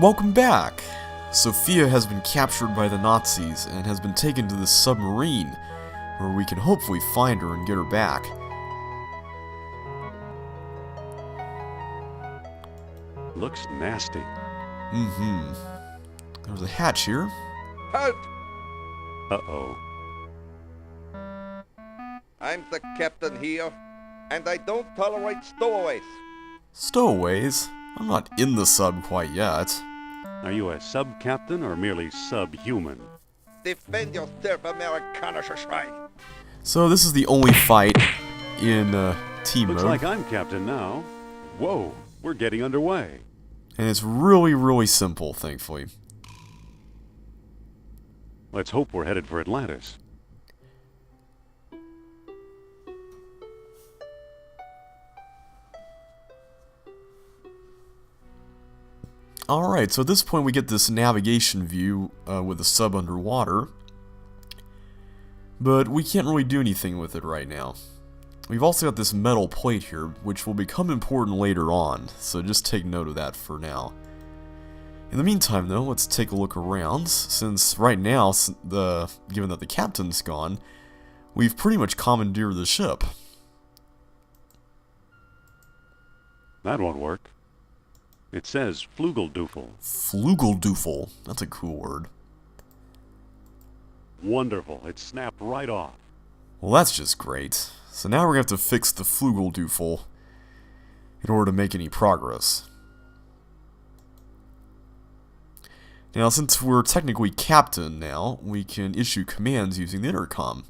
Welcome back! Sophia has been captured by the Nazis and has been taken to the submarine, where we can hopefully find her and get her back. Looks nasty. There's a hatch here. Halt! Uh-oh. I'm the captain here, and I don't tolerate stowaways. Stowaways? I'm not in the sub quite yet. Are you a sub-captain or merely subhuman? Defend yourself, Amerikaner Schwein. So this is the only fight in team Looks mode. like I'm captain now. Whoa, we're getting underway. And it's really simple, thankfully. Let's hope we're headed for Atlantis. Alright, so at this point we get this navigation view with the sub underwater. But we can't really do anything with it right now. We've also got this metal plate here, which will become important later on, so just take note of that for now. In the meantime though, let's take a look around, since right now, given that the captain's gone, we've pretty much commandeered the ship. That won't work. It says Flugeldoofel. Flugeldoofel, that's a cool word. Wonderful, it snapped right off. Well, that's just great. So now we're going to have to fix the Flugeldoofel in order to make any progress. Now, since we're technically captain now, we can issue commands using the intercom.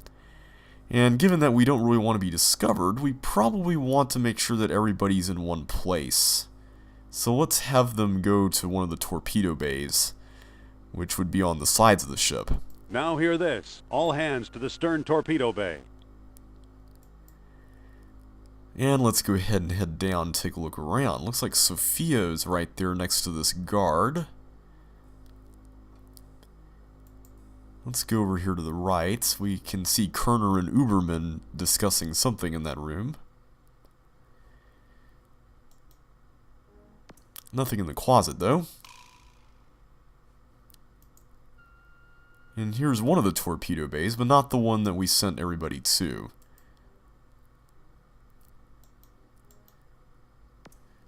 And given that we don't really want to be discovered, we probably want to make sure that everybody's in one place. So let's have them go to one of the torpedo bays, which would be on the sides of the ship. Now hear this. All hands to the stern torpedo bay. And let's go ahead and head down and take a look around. Looks like Sophia is right there next to this guard. Let's go over here to the right. We can see Kerner and Uberman discussing something in that room. Nothing in the closet, though. And here's one of the torpedo bays, but not the one that we sent everybody to.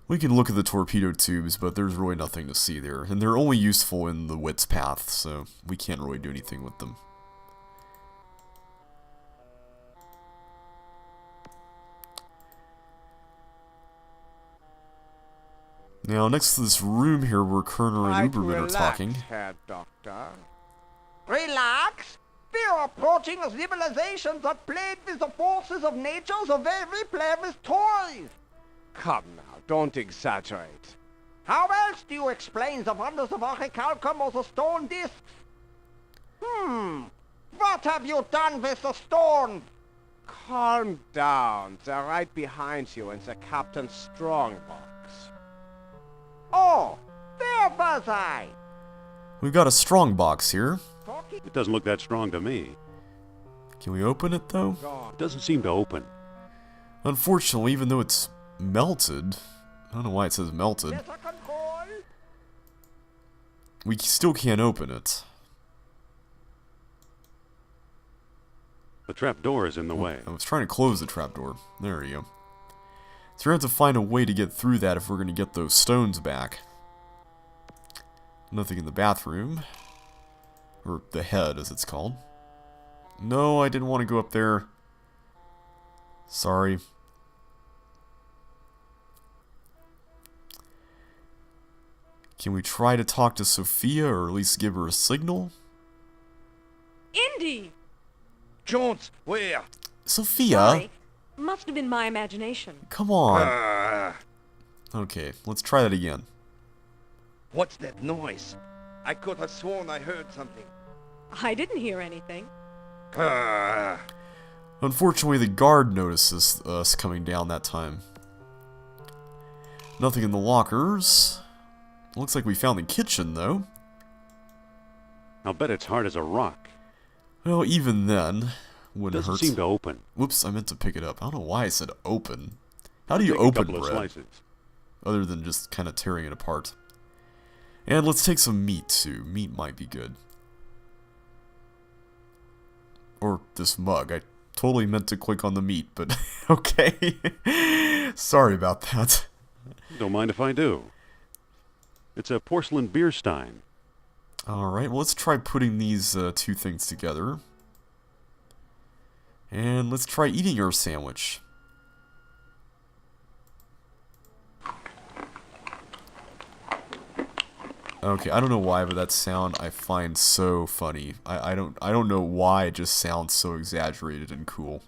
We can look at the torpedo tubes, but there's really nothing to see there. And they're only useful in the Wit's path, so we can't really do anything with them. Now, next to this room here where Kerner and Uberman are talking. Herr Doctor. Relax. We are approaching a civilization that played with the forces of nature the way we play with toys. Come now, don't exaggerate. How else do you explain the wonders of orichalcum or the stone discs? What have you done with the stone? Calm down. They're right behind you in the captain's strongbox. Oh, there was I. We've got a strong box here. It doesn't look that strong to me. Can we open it, though? It doesn't seem to open. Unfortunately, even though it's melted, I don't know why it says melted, Rudder Control. we still can't open it. The trap door is in the way. I was trying to close the trapdoor. There we go. So we're going to have to find a way to get through that if we're going to get those stones back. Nothing in the bathroom. Or the head, as it's called. No, I didn't want to go up there. Sorry. Can we try to talk to Sophia, or at least give her a signal? Indy! Jones, where? Sophia! Sorry. Must have been my imagination. Come on. Okay, let's try that again. What's that noise? I could have sworn I heard something. I didn't hear anything. Unfortunately, the guard notices us coming down that time. Nothing in the lockers. Looks like we found the kitchen, though. I'll bet it's hard as a rock. Well, even then, wouldn't Doesn't hurt. seem to open. Whoops, I meant to pick it up. I don't know why I said open. How do you Take a open couple of bread? slices. Other than just kind of tearing it apart. And let's take some meat too. Meat might be good. Or this mug. I totally meant to click on the meat, but okay. Sorry about that. Don't mind if I do. It's a porcelain beer stein. Alright, well, let's try putting these two things together. And let's try eating our sandwich. Okay, I don't know why, but that sound I find so funny. I don't know why it just sounds so exaggerated and cool.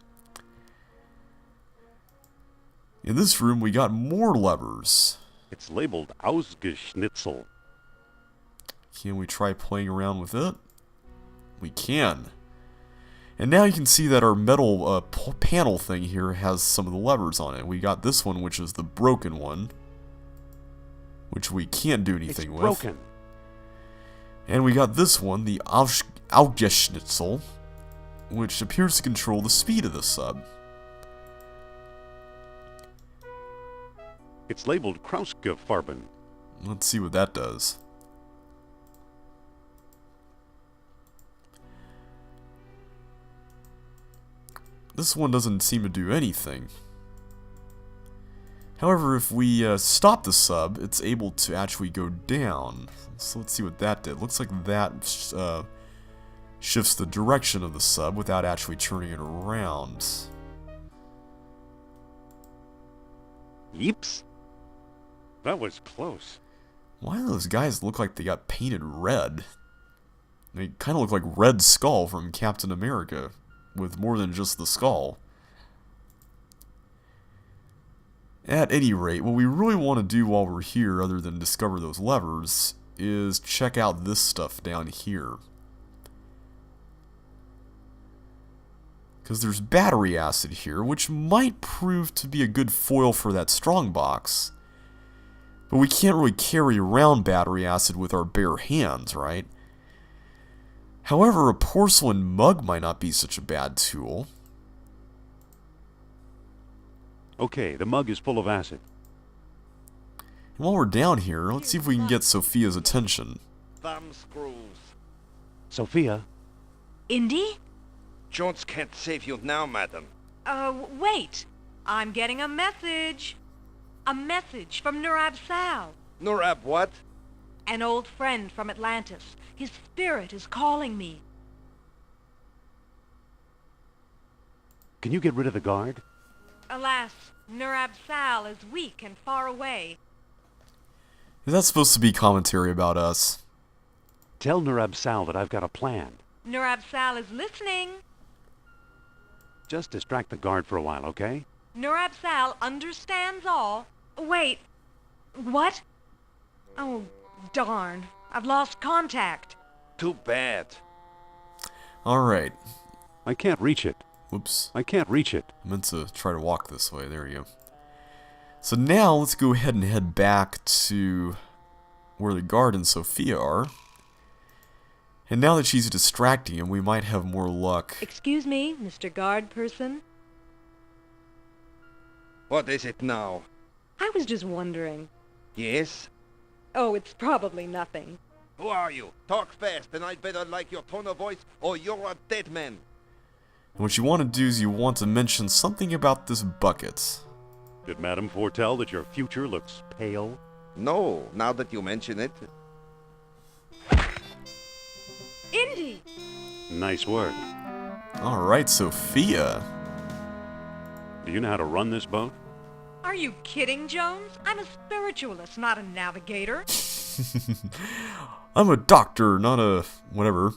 In this room, we got more levers. It's labeled Ausgeschnitzel. Can we try playing around with it? We can. And now you can see that our metal panel thing here has some of the levers on it. We got this one, which is the broken one, which we can't do anything with. Broken. And we got this one, the Ausgeschnitzel, which appears to control the speed of the sub. It's labeled Krausgefarben. Let's see what that does. This one doesn't seem to do anything. However, if we stop the sub, it's able to actually go down. So let's see what that did. Looks like that shifts the direction of the sub without actually turning it around. Yeeps. That was close. Why do those guys look like they got painted red? They kind of look like Red Skull from Captain America, with more than just the skull. At any rate, what we really want to do while we're here, other than discover those levers, is check out this stuff down here. Because there's battery acid here, which might prove to be a good foil for that strongbox. But we can't really carry around battery acid with our bare hands, right? However, a porcelain mug might not be such a bad tool. Okay, the mug is full of acid. And while we're down here, let's see if we can get Sophia's attention. Thumb screws. Sophia? Indy? Jones can't save you now, madam. Wait. I'm getting a message. A message from Nurab Sal. Nurab what? An old friend from Atlantis. His spirit is calling me. Can you get rid of the guard? Alas, Nurab Sal is weak and far away. Is that supposed to be commentary about us? Tell Nurab Sal that I've got a plan. Nurab Sal is listening. Just distract the guard for a while, okay? Nurab Sal understands all. Wait. What? Oh, darn. I've lost contact. Too bad. Alright. I can't reach it. Whoops. I can't reach it. I meant to try to walk this way. There you go. So now let's go ahead and head back to where the guard and Sophia are. And now that she's distracting him, we might have more luck. Excuse me, Mr. Guard Person. What is it now? I was just wondering. Yes? Oh, it's probably nothing. Who are you? Talk fast, and I'd better like your tone of voice, or you're a dead man. And what you want to do is you want to mention something about this bucket. Did Madam foretell that your future looks pale? No, now that you mention it. Indy! Nice work. Alright, Sophia. Do you know how to run this boat? Are you kidding, Jones? I'm a spiritualist, not a navigator. I'm a doctor, not a whatever.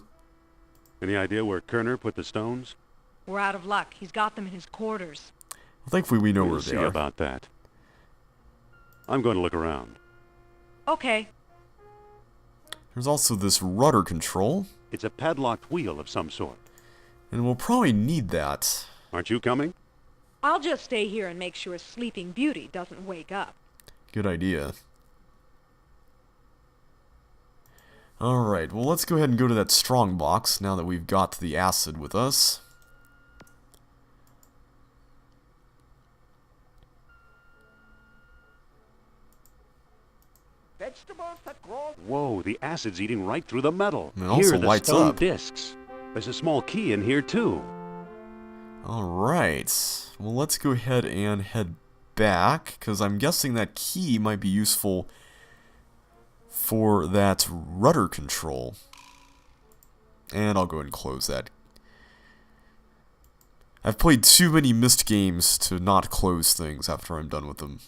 Any idea where Kerner put the stones? We're out of luck. He's got them in his quarters. Thankfully we know We'll where they see are. about that. I'm going to look around. Okay. There's also this rudder control, It's a padlocked wheel of some sort. and we'll probably need that. Aren't you coming? I'll just stay here and make sure Sleeping Beauty doesn't wake up. Good idea. Alright, well let's go ahead and go to that strong box now that we've got the acid with us. Vegetables that grow Whoa, the acid's eating right through the metal. And it also Here are the lights stone up. discs. There's a small key in here, too. Alright. Well, let's go ahead and head back, because I'm guessing that key might be useful for that rudder control. And I'll go ahead and close that. I've played too many missed games to not close things after I'm done with them.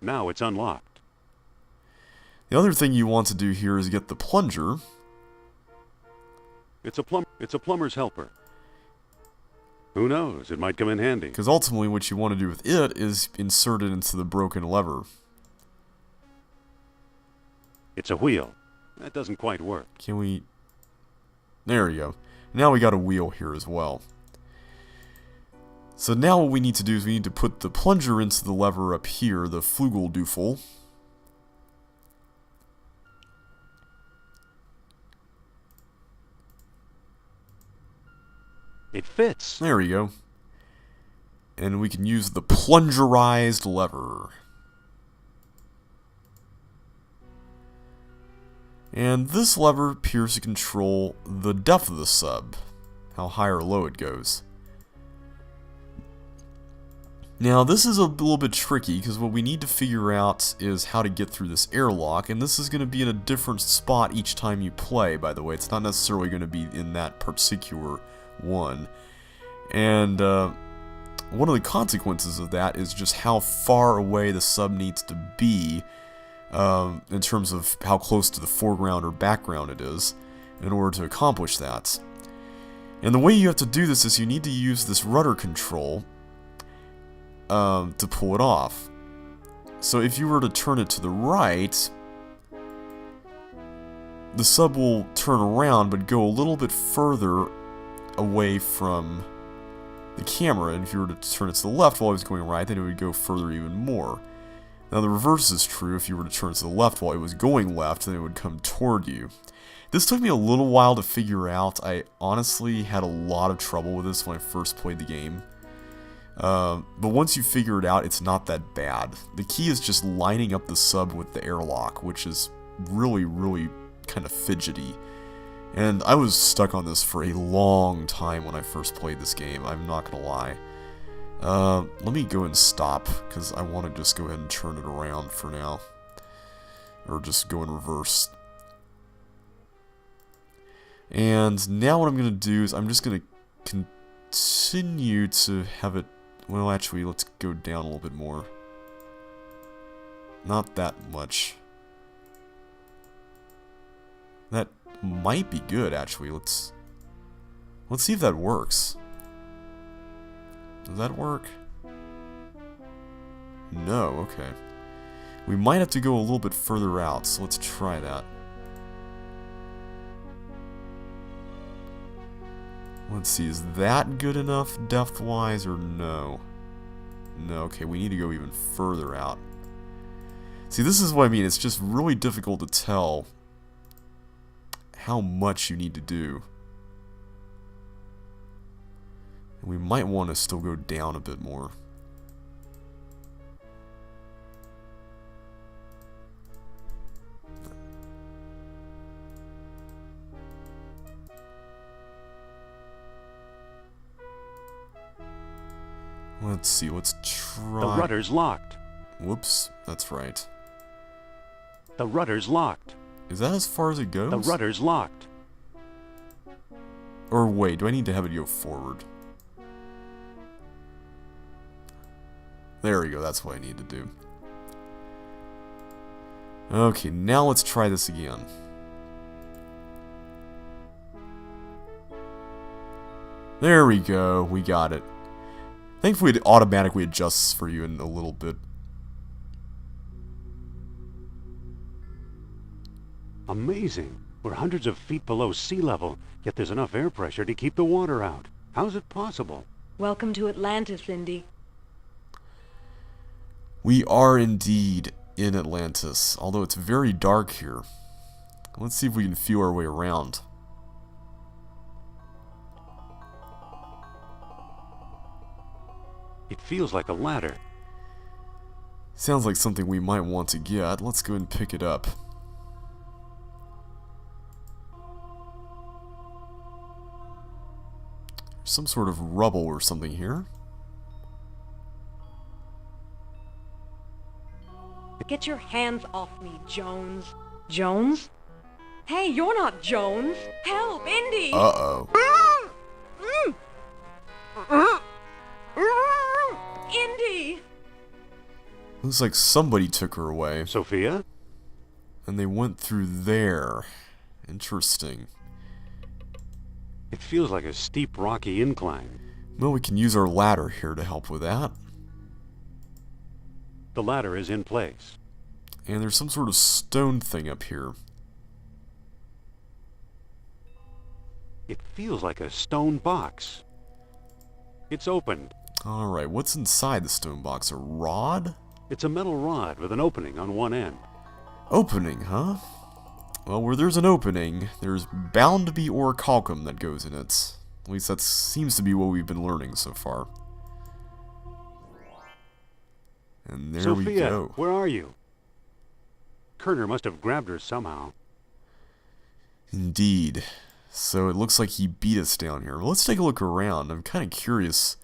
Now it's unlocked. The other thing you want to do here is get the plunger. It's a plumber's helper. Who knows? It might come in handy. Because ultimately what you want to do with it is insert it into the broken lever. It's a wheel. That doesn't quite work. Can we... There we go. Now we got a wheel here as well. So now what we need to do is we need to put the plunger into the lever up here, the Flugelduffel. It fits. There we go. And we can use the plungerized lever. And this lever appears to control the depth of the sub, how high or low it goes. Now this is a little bit tricky because what we need to figure out is how to get through this airlock, and this is going to be in a different spot each time you play, by the way. It's not necessarily going to be in that particular one. And one of the consequences of that is just how far away the sub needs to be in terms of how close to the foreground or background it is in order to accomplish that. And the way you have to do this is you need to use this rudder control to pull it off. So if you were to turn it to the right, the sub will turn around but go a little bit further away from the camera, and if you were to turn it to the left while it was going right, then it would go further even more. Now the reverse is true. If you were to turn it to the left while it was going left, then it would come toward you. This took me a little while to figure out. I honestly had a lot of trouble with this when I first played the game. But once you figure it out, it's not that bad. The key is just lining up the sub with the airlock, which is really, really kind of fidgety. And I was stuck on this for a long time when I first played this game, I'm not gonna lie. Let me go and stop, because I want to just go ahead and turn it around for now. Or just go in reverse. And now what I'm going to do is I'm just going to continue to have it... Well, actually, let's go down a little bit more. Not that much. That might be good, actually. Let's see if that works. Does that work? No, okay. We might have to go a little bit further out, so let's try that. Let's see, is that good enough depth-wise or no? No, okay, we need to go even further out. See, this is what I mean, it's just really difficult to tell how much you need to do. And we might want to still go down a bit more. Let's see, let's try... The rudder's locked. Whoops, that's right. The rudder's locked. Is that as far as it goes? The rudder's locked. Or wait, do I need to have it go forward? There we go, that's what I need to do. Okay, now let's try this again. There we go, we got it. Thankfully it automatically adjusts for you in a little bit. Amazing. We're hundreds of feet below sea level, yet there's enough air pressure to keep the water out. How's it possible? Welcome to Atlantis, Indy. We are indeed in Atlantis, although it's very dark here. Let's see if we can feel our way around. It feels like a ladder. Sounds like something we might want to get. Let's go and pick it up. Some sort of rubble or something here. Get your hands off me, Jones. Jones? Hey, you're not Jones. Help, Indy! Uh-oh. Indy! Looks like somebody took her away. Sophia? And they went through there. Interesting. It feels like a steep, rocky incline. Well, we can use our ladder here to help with that. The ladder is in place. And there's some sort of stone thing up here. It feels like a stone box. It's opened. Alright, what's inside the stone box? A rod? It's a metal rod with an opening on one end. Opening, huh? Well, where there's an opening, there's bound to be orichalcum that goes in it. At least that seems to be what we've been learning so far. And there Sophia, we go. Where are you? Kerner must have grabbed her somehow. Indeed. So it looks like he beat us down here. Well, let's take a look around. I'm kind of curious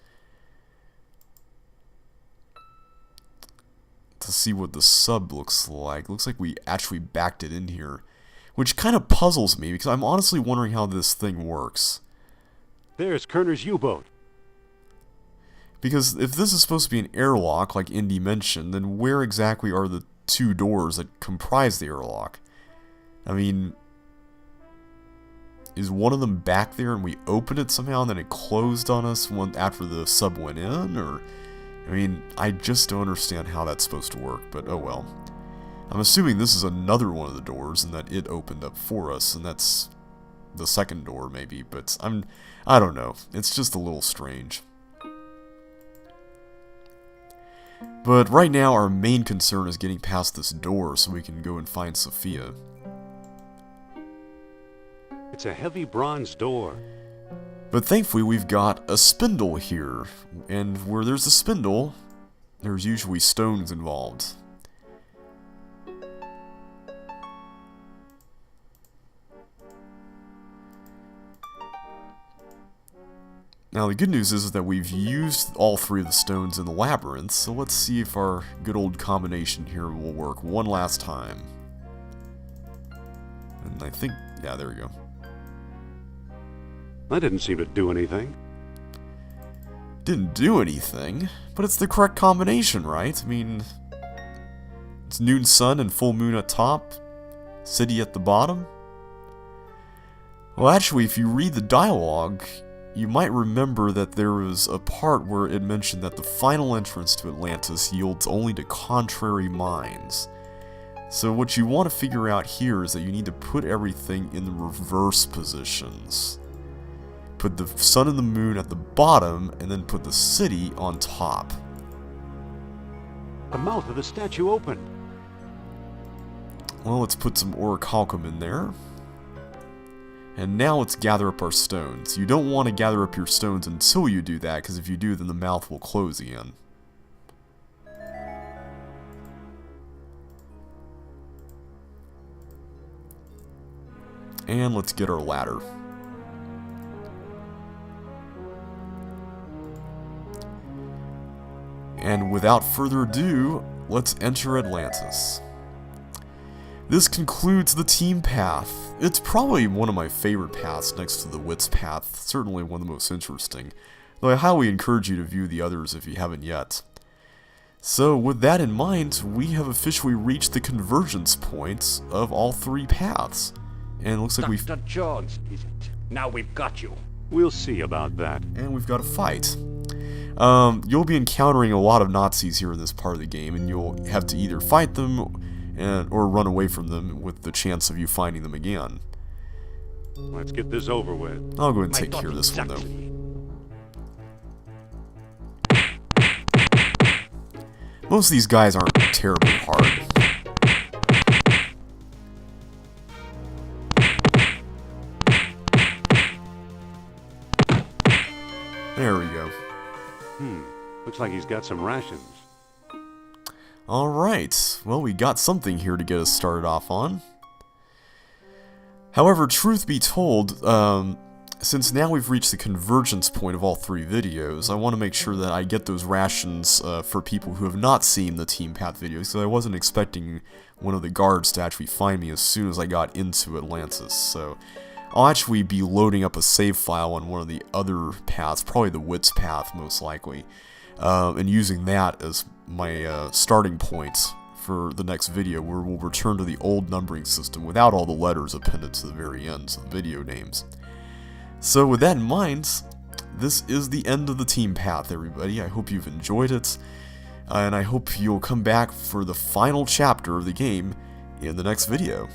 to see what the sub looks like. Looks like we actually backed it in here, which kind of puzzles me because I'm honestly wondering how this thing works. There's Kerner's U-boat. Because if this is supposed to be an airlock, like Indy mentioned, then where exactly are the two doors that comprise the airlock? I mean, is one of them back there and we opened it somehow and then it closed on us after the sub went in? Or, I mean, I just don't understand how that's supposed to work, but oh well. I'm assuming this is another one of the doors and that it opened up for us, and that's the second door maybe, but I don't know. It's just a little strange. But right now our main concern is getting past this door so we can go and find Sophia. It's a heavy bronze door. But thankfully we've got a spindle here, and where there's a spindle, there's usually stones involved. Now the good news is that we've used all three of the stones in the labyrinth, so let's see if our good old combination here will work one last time. And I think, yeah, there we go. That didn't seem to do anything. Didn't do anything, but it's the correct combination, right? I mean, it's noon sun and full moon at top, city at the bottom. Well, actually, if you read the dialogue, you might remember that there was a part where it mentioned that the final entrance to Atlantis yields only to contrary minds. So what you want to figure out here is that you need to put everything in the reverse positions. Put the sun and the moon at the bottom, and then put the city on top. The mouth of the statue opened. Well, let's put some orichalcum in there. And now let's gather up our stones. You don't want to gather up your stones until you do that, because if you do, then the mouth will close again. And let's get our ladder. And without further ado, let's enter Atlantis. This concludes the team path. It's probably one of my favorite paths next to the Wits path, certainly one of the most interesting, though I highly encourage you to view the others if you haven't yet. So with that in mind, we have officially reached the convergence points of all three paths. And it looks like we've... Dr. Jones, is it? Now we've got you. We'll see about that. And we've got a fight. You'll be encountering a lot of Nazis here in this part of the game, and you'll have to either fight them or run away from them with the chance of you finding them again. Let's get this over with. I'll go ahead and take care of this one, though. Most of these guys aren't terribly hard. There we go. Looks like he's got some rations. Alright, well, we got something here to get us started off on. However, truth be told, since now we've reached the convergence point of all 3 videos, I want to make sure that I get those rations for people who have not seen the Team Path videos, so I wasn't expecting one of the guards to actually find me as soon as I got into Atlantis. So I'll actually be loading up a save file on one of the other paths, probably the Wits path most likely, and using that as my starting point for the next video, where we'll return to the old numbering system without all the letters appended to the very ends of the video names. So with that in mind, this is the end of the Team Path, everybody. I hope you've enjoyed it, and I hope you'll come back for the final chapter of the game in the next video.